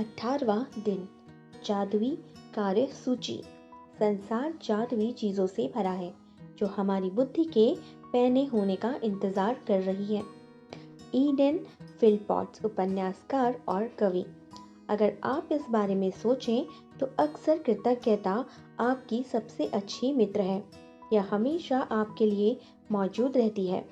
18वां दिन। जादुई कार्य सूची। संसार जादुई चीजों से भरा है जो हमारी बुद्धि के पैने होने का इंतजार कर रही है। ईडन फिलपॉट्स उपन्यासकार और कवि। अगर आप इस बारे में सोचें तो अक्सर कृतज्ञता आपकी सबसे अच्छी मित्र है। यह हमेशा आपके लिए मौजूद रहती है,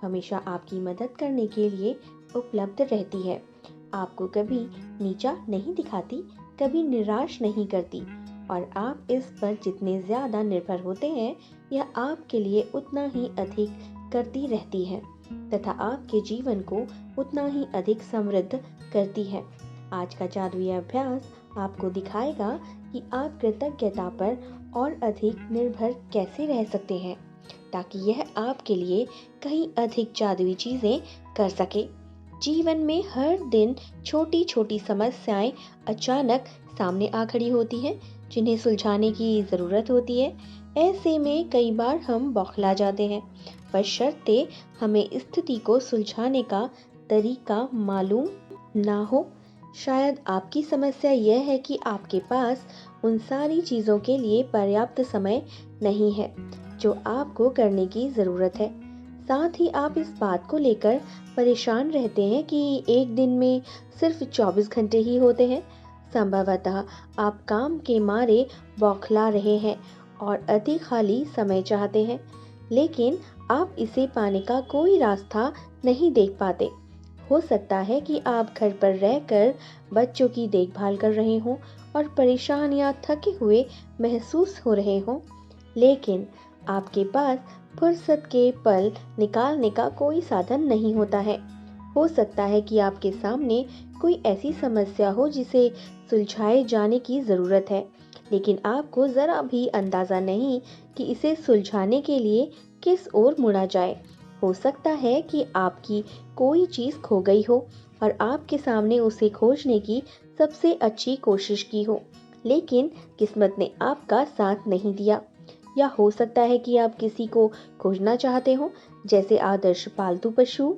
हमेशा आपकी मदद करने के लिए उपलब्ध रहती है, आपको कभी नीचा नहीं दिखाती, कभी निराश नहीं करती, और आप इस पर जितने ज़्यादा निर्भर होते हैं यह आपके लिए उतना ही अधिक करती रहती है तथा आपके जीवन को उतना ही अधिक समृद्ध करती है। आज का जादुई अभ्यास आपको दिखाएगा कि आप कृतज्ञता पर और अधिक निर्भर कैसे रह सकते हैं ताकि यह आपके लिए कहीं अधिक जादुई चीज़ें कर सके। जीवन में हर दिन छोटी छोटी समस्याएं अचानक सामने आ खड़ी होती हैं जिन्हें सुलझाने की ज़रूरत होती है। ऐसे में कई बार हम बौखला जाते हैं, बशर्ते हमें स्थिति को सुलझाने का तरीका मालूम ना हो। शायद आपकी समस्या यह है कि आपके पास उन सारी चीज़ों के लिए पर्याप्त समय नहीं है जो आपको करने की ज़रूरत है। साथ ही आप इस बात को लेकर परेशान रहते हैं कि एक दिन में सिर्फ 24 घंटे ही होते हैं। संभवतः आप काम के मारे बौखला रहे हैं और अधिक खाली समय चाहते हैं, लेकिन आप इसे पाने का कोई रास्ता नहीं देख पाते। हो सकता है कि आप घर पर रहकर बच्चों की देखभाल कर रहे हों और परेशान या थके हुए महसूस हो रहे हों, लेकिन आपके पास फुर्सत के पल निकालने का कोई साधन नहीं होता है। हो सकता है कि आपके सामने कोई ऐसी समस्या हो जिसे सुलझाए जाने की ज़रूरत है, लेकिन आपको ज़रा भी अंदाज़ा नहीं कि इसे सुलझाने के लिए किस ओर मुड़ा जाए। हो सकता है कि आपकी कोई चीज़ खो गई हो और आपके सामने उसे खोजने की सबसे अच्छी कोशिश की हो, लेकिन किस्मत ने आपका साथ नहीं दिया। या हो सकता है कि आप किसी को खोजना चाहते हो, जैसे आदर्श पालतू पशु,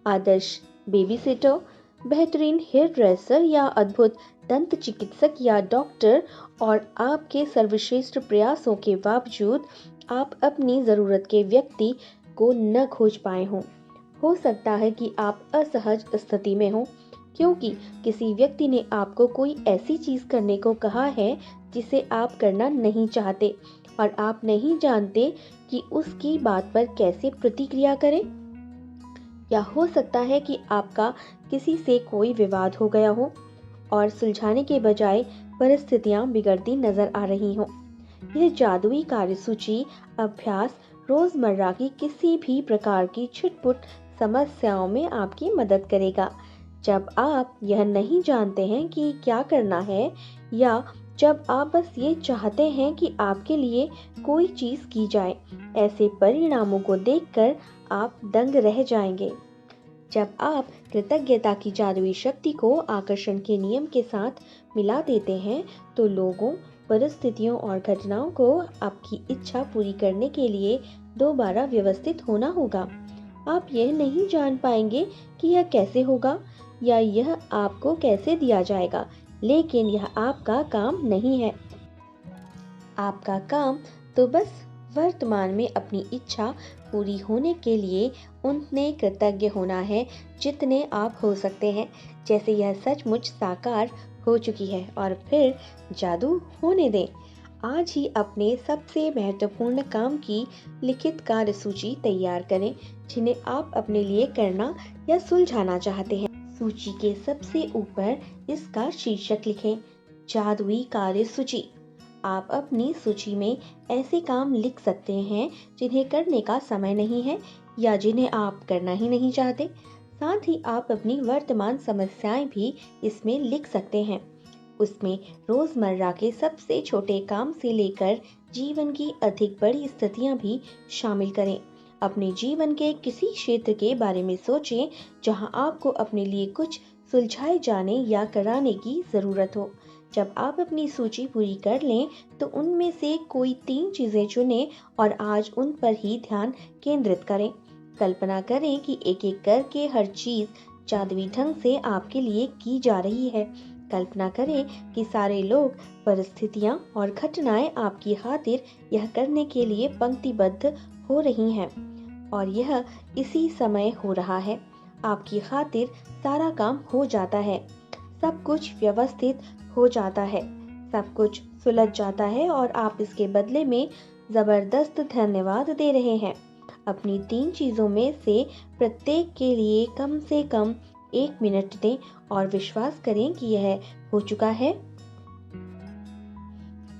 आदर्श बेबीसिटर, बेहतरीन हेयर ड्रेसर या अद्भुत दंत चिकित्सक या डॉक्टर, और आपके सर्वश्रेष्ठ प्रयासों के बावजूद आप अपनी ज़रूरत के व्यक्ति को न खोज पाए हों। हो सकता है कि आप असहज स्थिति में हों क्योंकि किसी व्यक्ति ने आपको कोई ऐसी चीज़ करने को कहा है जिसे आप करना नहीं चाहते और आप नहीं जानते कि उसकी बात पर कैसे प्रतिक्रिया करें। या हो सकता है कि आपका किसी से कोई विवाद हो गया हो और सुलझाने के बजाय परिस्थितियां बिगड़ती नजर आ रही हों। यह जादुई कार्यसूची अभ्यास रोजमर्रा की किसी भी प्रकार की छिटपुट समस्याओं में आपकी मदद करेगा। जब आप यह नहीं जानते हैं कि क्या करना है, या जब आप बस ये चाहते हैं कि आपके लिए कोई चीज़ की जाए, ऐसे परिणामों को देखकर आप दंग रह जाएंगे। जब आप कृतज्ञता की जादुई शक्ति को आकर्षण के नियम के साथ मिला देते हैं तो लोगों, परिस्थितियों और घटनाओं को आपकी इच्छा पूरी करने के लिए दोबारा व्यवस्थित होना होगा। आप यह नहीं जान पाएंगे कि यह कैसे होगा या यह आपको कैसे दिया जाएगा, लेकिन यह आपका काम नहीं है। आपका काम तो बस वर्तमान में अपनी इच्छा पूरी होने के लिए उतने कृतज्ञ होना है जितने आप हो सकते हैं, जैसे यह सचमुच साकार हो चुकी है, और फिर जादू होने दें। आज ही अपने सबसे महत्वपूर्ण काम की लिखित कार्यसूची तैयार करें जिन्हें आप अपने लिए करना या सुलझाना चाहते हैं। सूची के सबसे ऊपर इसका शीर्षक लिखें, जादुई कार्यसूची। आप अपनी सूची में ऐसे काम लिख सकते हैं जिन्हें करने का समय नहीं है या जिन्हें आप करना ही नहीं चाहते। साथ ही आप अपनी वर्तमान समस्याएं भी इसमें लिख सकते हैं। उसमें रोज़मर्रा के सबसे छोटे काम से लेकर जीवन की अधिक बड़ी स्थितियां भी शामिल करें। अपने जीवन के किसी क्षेत्र के बारे में सोचें जहां आपको अपने लिए कुछ सुलझाए जाने या कराने की ज़रूरत हो। जब आप अपनी सूची पूरी कर लें तो उनमें से कोई 3 चीज़ें चुनें और आज उन पर ही ध्यान केंद्रित करें। कल्पना करें कि एक एक करके हर चीज़ जादुई ढंग से आपके लिए की जा रही है कल्पना करें कि सारे लोग, परिस्थितियां और घटनाएं आपकी खातिर यह करने के लिए पंक्तिबद्ध हो रही हैं और यह इसी समय हो रहा है। आपकी खातिर सारा काम हो जाता है, सब कुछ व्यवस्थित हो जाता है, सब कुछ सुलझ जाता है और आप इसके बदले में जबरदस्त धन्यवाद दे रहे हैं। अपनी 3 चीजों में से प्रत्येक के लिए कम से कम 1 मिनट दें और विश्वास करें कि यह हो चुका है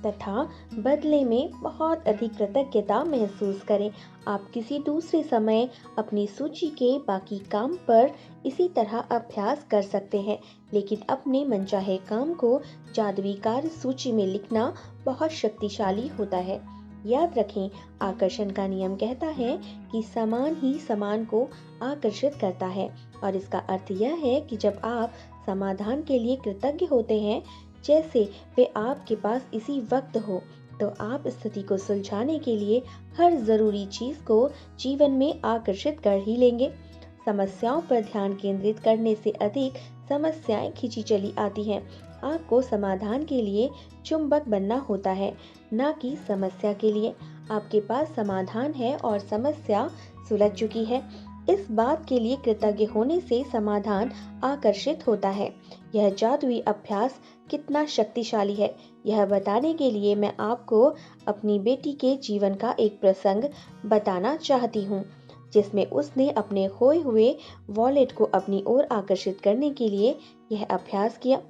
तथा बदले में बहुत अधिक कृतज्ञता महसूस करें। आप किसी दूसरे समय अपनी सूची के बाकी काम पर इसी तरह अभ्यास कर सकते हैं, लेकिन अपने मनचाहे काम को जादुई कार्य सूची में लिखना बहुत शक्तिशाली होता है। याद रखें, आकर्षण का नियम कहता है कि समान ही समान को आकर्षित करता है और इसका अर्थ यह है कि जब आप समाधान के लिए कृतज्ञ होते हैं, जैसे वे आपके पास इसी वक्त हो, तो आप स्थिति को सुलझाने के लिए हर जरूरी चीज को जीवन में आकर्षित कर ही लेंगे। समस्याओं पर ध्यान केंद्रित करने से अधिक समस्याएं खींची चली आती हैं। आपको समाधान के लिए चुंबक बनना होता है, न कि समस्या के लिए। आपके पास समाधान है और समस्या सुलझ चुकी है। इस बात के लिए कृतज्ञ होने से समाधान आकर्षित होता है। यह जादुई अभ्यास कितना शक्तिशाली है, यह बताने के लिए मैं आपको अपनी बेटी के जीवन का एक प्रसंग बताना चाहती हूँ, जिसमें उसने अपने खोए हुए वॉलेट को अपनी ओर आकर्षित करने के लिए यह अभ्यास किया।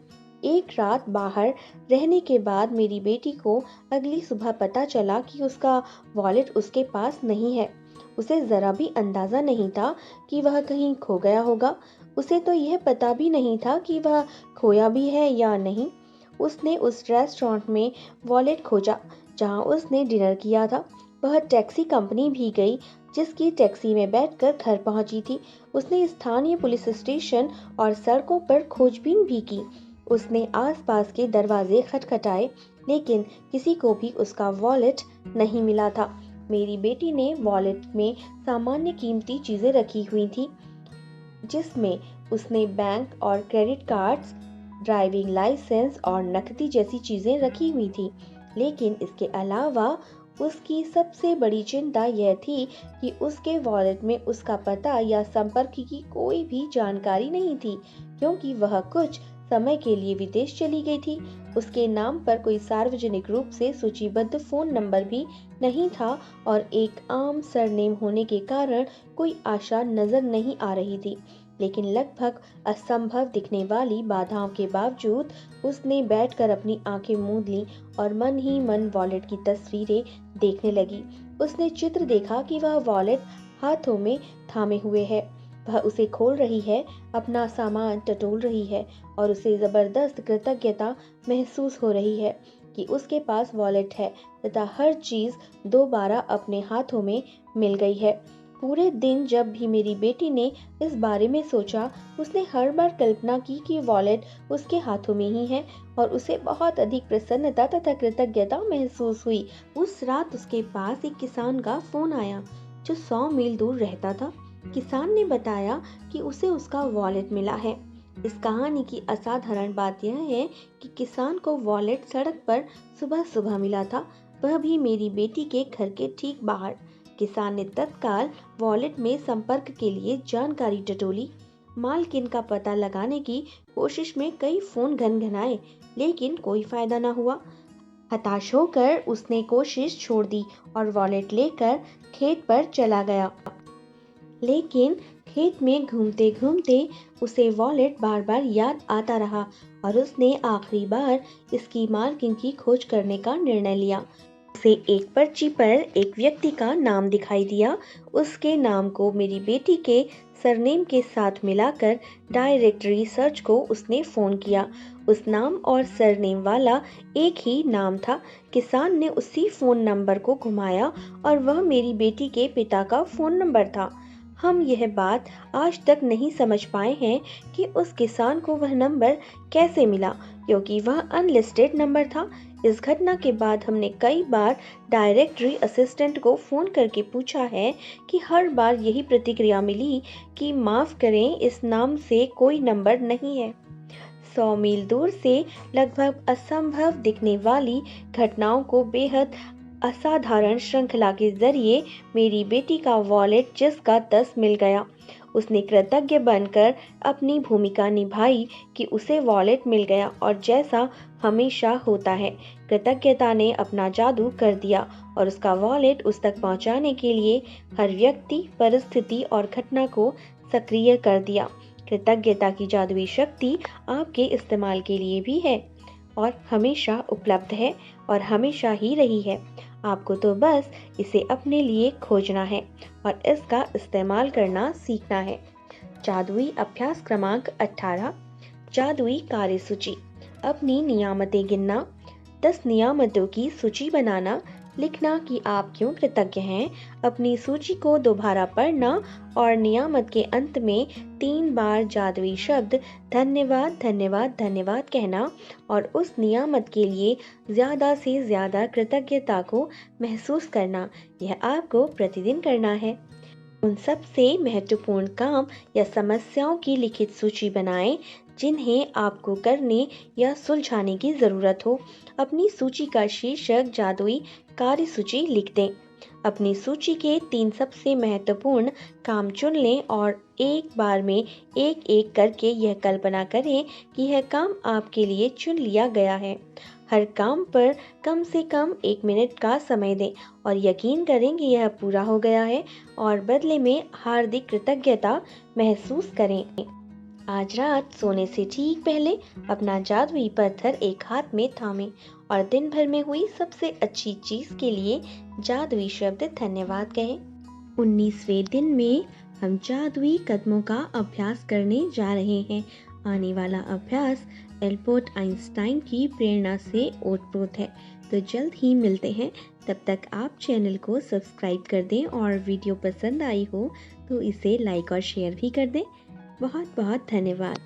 एक रात बाहर रहने के बाद मेरी बेटी को अगली सुबह पता चला कि उसका वॉलेट उसके पास नहीं है। उसे जरा भी अंदाजा नहीं था कि वह कहीं खो गया होगा। उसे तो यह पता भी नहीं था कि वह खोया भी है या नहीं। उसने उस रेस्टोरेंट में वॉलेट खोजा जहां उसने डिनर किया था। वह टैक्सी कंपनी भी गई, जिसकी टैक्सी में बैठकर घर पहुंची थी। उसने स्थानीय पुलिस स्टेशन और सड़कों पर खोजबीन भी की। उसने आसपास के दरवाजे खटखटाए, लेकिन किसी को भी उसका वॉलेट नहीं मिला था। मेरी बेटी ने वॉलेट में सामान्य कीमती चीजें रखी हुई थी, जिसमें उसने बैंक और क्रेडिट कार्ड्स, ड्राइविंग लाइसेंस और नकदी जैसी चीजें रखी हुई थी। लेकिन इसके अलावा उसकी सबसे बड़ी चिंता यह थी कि उसके वॉलेट में उसका पता या संपर्क की कोई भी जानकारी नहीं थी, क्योंकि वह कुछ समय के लिए विदेश चली गई थी। उसके नाम पर कोई सार्वजनिक रूप से सूचीबद्ध फोन नंबर भी नहीं था और एक आम सरनेम होने के कारण कोई आशा नजर नहीं आ रही थी। लेकिन लगभग असंभव दिखने वाली बाधाओं के बावजूद उसने बैठकर अपनी आंखें मूंद लीं और मन ही मन वॉलेट की तस्वीरें देखने लगी। उसने चित्र देखा कि वह वॉलेट हाथों में थामे हुए है, वह उसे खोल रही है, अपना सामान टटोल रही है और उसे जबरदस्त कृतज्ञता महसूस हो रही है कि उसके पास वॉलेट है तथा हर चीज दोबारा अपने हाथों में मिल गई है। पूरे दिन जब भी मेरी बेटी ने इस बारे में सोचा, उसने हर बार कल्पना की कि वॉलेट उसके हाथों में ही है और उसे बहुत अधिक प्रसन्नता तथा कृतज्ञता महसूस हुई। उस रात उसके पास एक किसान का फोन आया जो 100 मील दूर रहता था। किसान ने बताया कि उसे उसका वॉलेट मिला है। इस कहानी की असाधारण बात यह है कि किसान को वॉलेट सड़क पर सुबह सुबह मिला था, वह भी मेरी बेटी के घर के ठीक बाहर। किसान ने तत्काल वॉलेट में संपर्क के लिए जानकारी टटोली। मालकिन का पता लगाने की कोशिश में कई फोन घनघनाए, लेकिन कोई फायदा न हुआ। हताश होकर उसने कोशिश छोड़ दी और वॉलेट लेकर खेत पर चला गया। लेकिन खेत में घूमते घूमते उसे वॉलेट बार बार याद आता रहा और उसने आखिरी बार इसकी मालकिन की खोज करने का निर्णय लिया। उसे एक पर्ची पर एक व्यक्ति का नाम दिखाई दिया। उसके नाम को मेरी बेटी के सरनेम के साथ मिलाकर डायरेक्टरी सर्च को उसने फोन किया। उस नाम और सरनेम वाला एक ही नाम था। किसान ने उसी फोन नंबर को घुमाया और वह मेरी बेटी के पिता का फोन नंबर था। हम यह बात आज तक नहीं समझ पाए हैं कि उस किसान को वह नंबर कैसे मिला, क्योंकि वह अनलिस्टेड नंबर था। इस घटना के बाद हमने कई बार डायरेक्टरी असिस्टेंट को फोन करके पूछा है कि हर बार यही प्रतिक्रिया मिली कि माफ करें, इस नाम से कोई नंबर नहीं है। 100 मील दूर से लगभग असंभव दिखने वाली घटनाओं को बेहद असाधारण श्रृंखला के जरिए मेरी बेटी का वॉलेट जिसका तस मिल गया। उसने कृतज्ञ बनकर अपनी भूमिका निभाई कि उसे वॉलेट मिल गया और जैसा हमेशा होता है, कृतज्ञता ने अपना जादू कर दिया और उसका वॉलेट उस तक पहुंचाने के लिए हर व्यक्ति, परिस्थिति और घटना को सक्रिय कर दिया। कृतज्ञता की जादुई शक्ति आपके इस्तेमाल के लिए भी है और हमेशा उपलब्ध है और हमेशा ही रही है। आपको तो बस इसे अपने लिए खोजना है और इसका इस्तेमाल करना सीखना है। जादुई अभ्यास क्रमांक 18, जादुई कार्यसूची। अपनी नियामतें गिनना। 10 नियामतों की सूची बनाना। लिखना कि आप क्यों कृतज्ञ हैं। अपनी सूची को दोबारा पढ़ना और नियामत के अंत में 3 बार जादुई शब्द धन्यवाद धन्यवाद धन्यवाद कहना और उस नियामत के लिए ज़्यादा से ज़्यादा कृतज्ञता को महसूस करना। यह आपको प्रतिदिन करना है। उन सबसे महत्वपूर्ण काम या समस्याओं की लिखित सूची बनाएं जिन्हें आपको करने या सुलझाने की ज़रूरत हो। अपनी सूची का शीर्षक जादुई कार्यसूची लिख दें। अपनी सूची के 3 सबसे महत्वपूर्ण काम चुन लें और एक बार में एक एक करके यह कल्पना करें कि यह काम आपके लिए चुन लिया गया है। हर काम पर कम से कम 1 मिनट का समय दें और यकीन करें कि यह पूरा हो गया है और बदले में हार्दिक कृतज्ञता महसूस करें। आज रात सोने से ठीक पहले अपना जादुई पत्थर एक हाथ में थामें और दिन भर में हुई सबसे अच्छी चीज के लिए जादुई शब्द धन्यवाद कहें। 19वें दिन में हम जादुई कदमों का अभ्यास करने जा रहे हैं। आने वाला अभ्यास एल्बर्ट आइंस्टाइन की प्रेरणा से ओतप्रोत है। तो जल्द ही मिलते हैं। तब तक आप चैनल को सब्सक्राइब कर दें और वीडियो पसंद आई हो तो इसे लाइक और शेयर भी कर दें। बहुत बहुत धन्यवाद।